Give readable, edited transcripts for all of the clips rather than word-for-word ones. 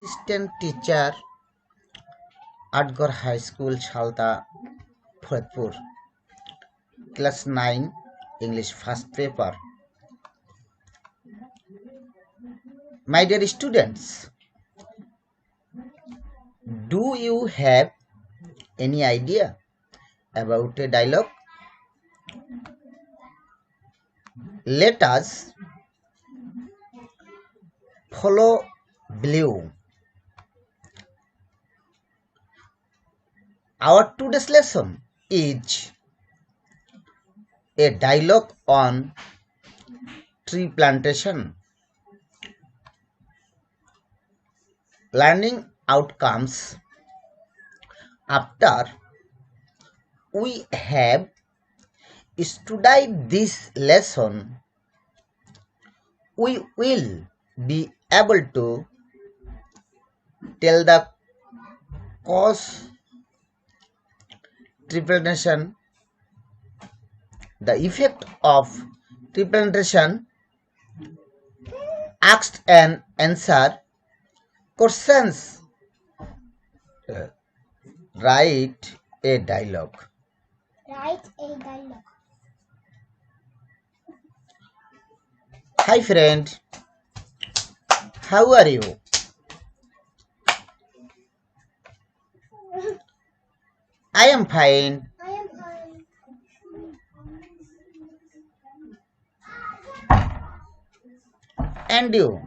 Assistant teacher Adgar High School, Chalta, Phulpur. Class 9, English first paper. My dear students, do you have any idea about a dialogue? Let us follow below. Our today's lesson is a dialogue on tree plantation. Learning outcomes. After we have studied this lesson, we will be able to tell the cause tree plantation, the effect of tree plantation, asked and answer questions. Write a dialogue. Write a dialogue. Hi friend, how are you? I am fine. I am fine. And you?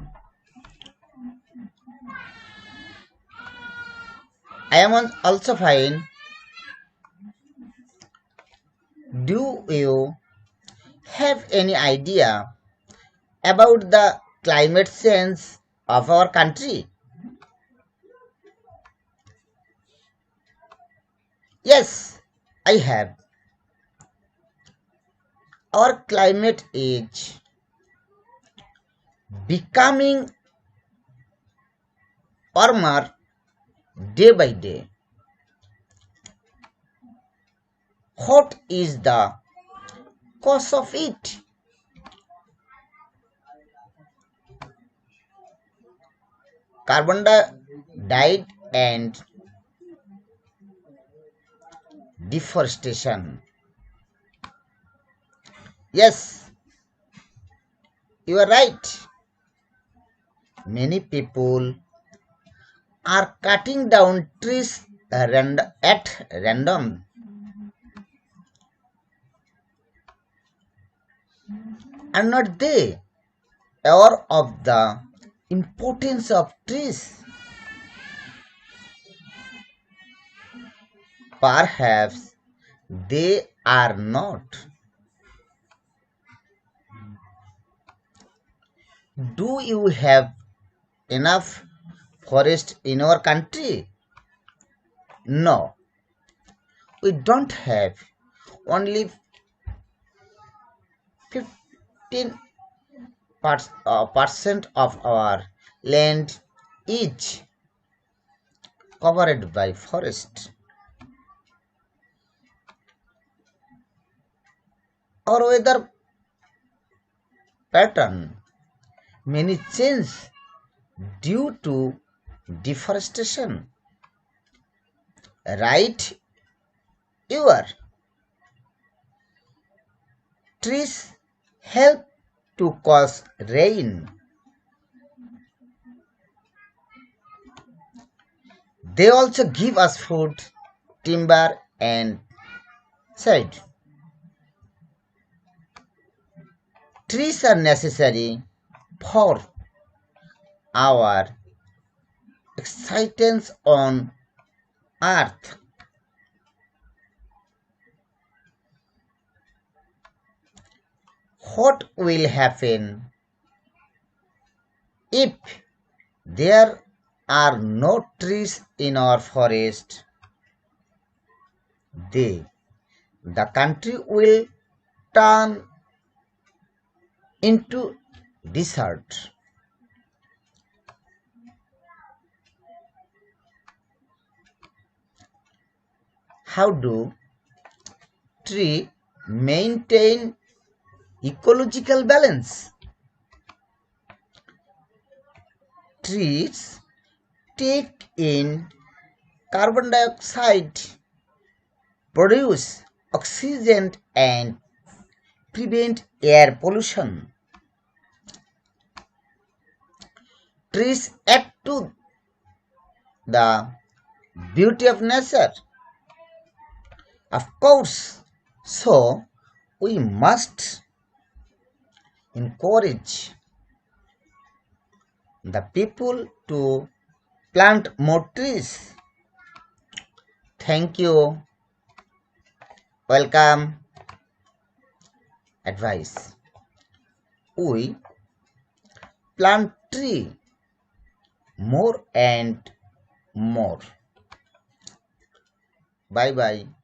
I am also fine. Do you have any idea about the climate change of our country? Yes, I have. Our climate is becoming warmer day by day. What is the cause of it? Carbon dioxide and deforestation. Yes, you are right. Many people are cutting down trees at random. Are not they aware of the importance of trees? Perhaps they are not. Do you have enough forest in our country? No, we don't have. Only 15% of our land is covered by forest. Our weather pattern many change due to deforestation. Right? Your trees help to cause rain. They also give us food, timber, and shade. Trees are necessary for our existence on earth. What will happen if there are no trees in our forest? The country will turn into desert. How do trees maintain ecological balance? Trees take in carbon dioxide, produce oxygen, and prevent air pollution. Trees add to the beauty of nature, of course. So, we must encourage the people to plant more trees. Thank you. Welcome. Advice. We plant tree more and more. Bye bye.